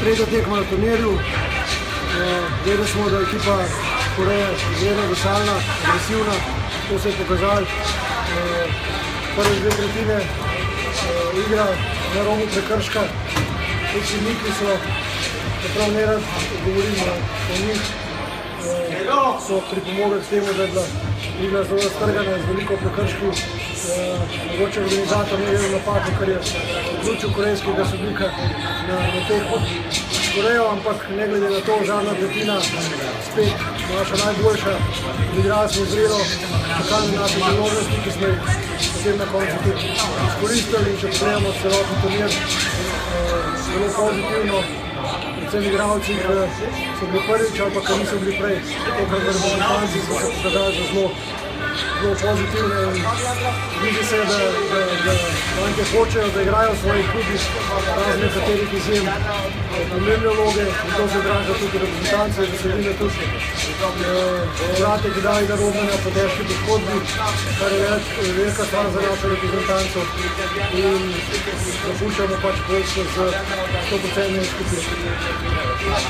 tretja tekma na turnirju. Vedeli smo, da je ekipa Koreje izredno višalna, agresivna, to se je pokazalo. Prve dve tretjine igra na robu prekrška, vsi nikli so, čeprav ne rad govorim o njih, so pripomogli k temu, da je bila igra zelo raztrgana z veliko prekrški. Mogoče organizator ne gledal napako, ker je vključil korejskega sodnika na tekmo s Korejo, ampak ne glede na to, zadnja tretjina spet naša najboljša, odigrali smo zrelo, čakali na naše priložnosti, ki smo jih potem na koncu tudi izkoristili, in če pogledamo celotni turnir, zelo pozitivno, predvsem igralci, ki so bili prvič ali pa ki niso bili prej, tokrat v reprezentanci so se pokazali za zelo pozitivne in vidi se, da fantje hočejo, da igrajo v svojih klubih, razen nekaterih izjem, pomembne vloge, in to se odraža tudi reprezentance, veselime tudi vrate, ki dali na Romanja po težki poškodbi, kar je velika stvar za našo reprezentanco in zapuščamo pač Poljsko z 100% skupino.